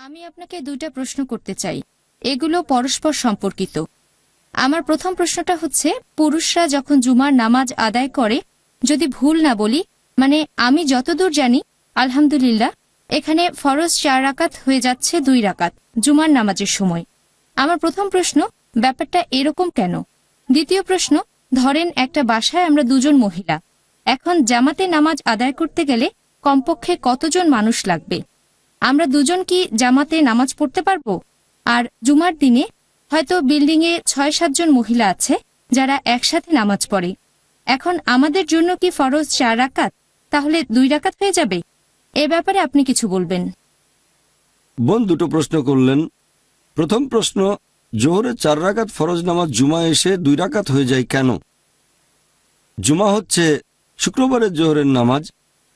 আমি আপনাকে দুইটা প্রশ্ন করতে চাই, এগুলো পরস্পর সম্পর্কিত। আমার প্রথম প্রশ্নটা হচ্ছে, পুরুষরা যখন জুমার নামাজ আদায় করে, যদি ভুল না বলি, মানে আমি যতদূর জানি, আলহামদুলিল্লাহ, এখানে ফরজ 4 রাকাত হয়ে যাচ্ছে 2 রাকাত জুমার নামাজের সময়। আমার প্রথম প্রশ্ন, ব্যাপারটা এরকম কেন? দ্বিতীয় প্রশ্ন, ধরেন একটা বাসায় আমরা দুজন মহিলা, এখন জামাতে নামাজ আদায় করতে গেলে কমপক্ষে কতজন মানুষ লাগবে? আমরা দুজন কি জামাতে নামাজ পড়তে পারবো? আর জুমার দিনে হয়তো বিল্ডিংয়ে 6-7 জন মহিলা আছে যারা একসাথে নামাজ পড়ে, এখন আমাদের জন্য কি ফরজ 4 রাকাত, তাহলে 2 রাকাত হয়ে যাবে? এ ব্যাপারে আপনি কিছু বলবেন। বোন দুটো প্রশ্ন করলেন। প্রথম প্রশ্ন, জোহরে 4 রাকাত ফরজ নামাজ জুমা এসে 2 রাকাত হয়ে যায় কেন? জুমা হচ্ছে শুক্রবারের জোহরের নামাজ,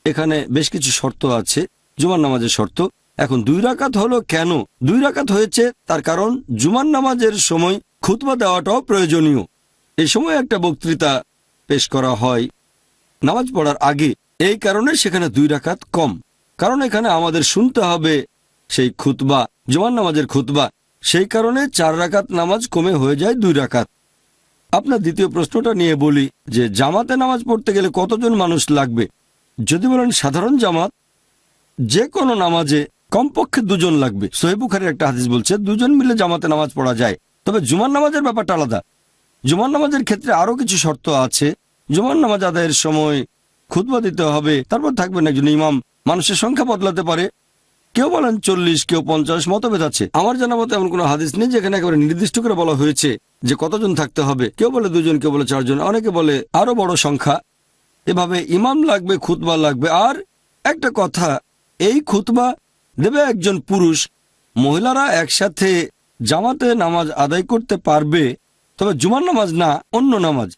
এখানে বেশ কিছু শর্ত আছে জুমার নামাজের শর্ত। এখন 2 রাকাত হলো কেন? 2 রাকাত হয়েছে তার কারণ জুমার নামাজের সময় খুতবা দেওয়াটাও প্রয়োজনীয়। এই সময় একটা বক্তৃতা পেশ করা হয় নামাজ পড়ার আগে, এই কারণে সেখানে 2 রাকাত কম। কারণ এখানে আমাদের শুনতে হবে সেই খুতবা, জুমার নামাজের খুতবা, সেই কারণে 4 রাকাত নামাজ কমে হয়ে যায় 2 রাকাত। আপনার দ্বিতীয় প্রশ্নটা নিয়ে বলি যে জামাতে নামাজ পড়তে গেলে কতজন মানুষ লাগবে। যদি বলেন সাধারণ জামাত, যে কোনো নামাজে কমপক্ষে 2 জন লাগবে। সহিহ বুখারীর একটা হাদিস বলছে 2 জন মিলে জামাতে নামাজ পড়া যায়। তবে জুমার নামাজের ব্যাপারটা আলাদা। জুমার নামাজের ক্ষেত্রে আরো কিছু শর্ত আছে। জুমার নামাজ আদায়ের সময় খুতবা দিতে হবে, তারপর থাকবেন একজন ইমাম। মানুষের সংখ্যা বদলাতে পারে, কেউ বলেন 40, কেউ 50, মতভেদ আছে। আমার জানা মতো এমন কোনো হাদিস নেই যেখানে একেবারে নির্দিষ্ট করে বলা হয়েছে যে কতজন থাকতে হবে। কেউ বলে 2 জন, কেউ বলে 4 জন, অনেকে বলে আরো বড় সংখ্যা। এভাবে ইমাম লাগবে, খুতবা লাগবে। আর একটা কথা, এই খুতবা দেবে একজন পুরুষ। মহিলারা একসাথে জামাতে নামাজ আদায় করতে পারবে, তবে জুমার নামাজ না, অন্য নামাজ।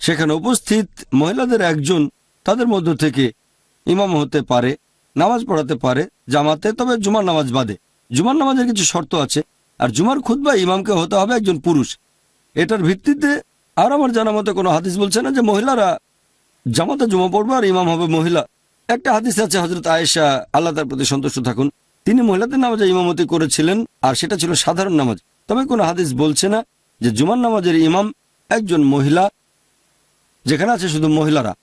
সেখানে উপস্থিত মহিলাদের একজন তাদের মধ্য থেকে ইমাম হতে পারে, নামাজ পড়াতে পারে জামাতে, তবে জুমার নামাজ বাদে। জুমার নামাজের কিছু শর্ত আছে। আর জুমার খুতবা ইমামকে হতে হবে একজন পুরুষ। এটার ভিত্তিতে আর আমার জানা মতে কোনো হাদিস বলছে না যে মহিলারা জামাতে জুমা পড়বে আর ইমাম হবে মহিলা। একটা হাদিস আছে, হযরত আয়েশা, আল্লাহ তার প্রতি সন্তুষ্ট থাকুন, তিনি মহিলাদের নামাজে ইমামতি করেছিলেন, আর সেটা ছিল সাধারণ নামাজ। তবে কোনো হাদিস বলছে না যে জুমার নামাজের ইমাম একজন মহিলা, যেখানে আছে শুধু মহিলারা।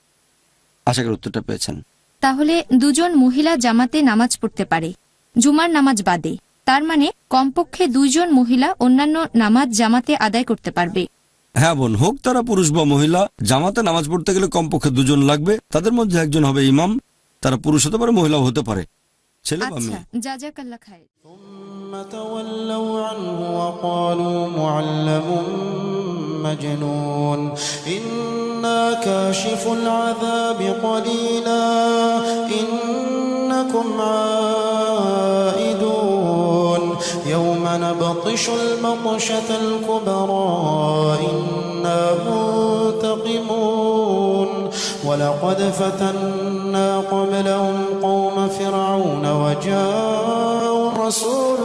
আশা করি উত্তরটা পেয়েছেন। তাহলে 2 জন মহিলা জামাতে নামাজ পড়তে পারে জুমার নামাজ বাদে, তার মানে কমপক্ষে 2 জন মহিলা অন্যান্য নামাজ জামাতে আদায় করতে পারবে। হ্যাঁ বোন, হোক তারা পুরুষ বা মহিলা, জামাতে নামাজ পড়তে গেলে কমপক্ষে 2 জন লাগবে। তাদের মধ্যে একজন হবে ইমাম, তারা পুরুষ হতে পারে, মহিলাও হতে পারে, ছেলে বা মেয়ে। আচ্ছা, জাযাকাল্লাহ খায়র। ثم تولوا عنه وقالوا معلم مجنون إنا كاشف العذاب قليلا إنكم عائدون يوم نبطش البطشة الكبرى إنا منتقمون ولقد فتنا قبلهم قوم فرعون وجاءوا رسول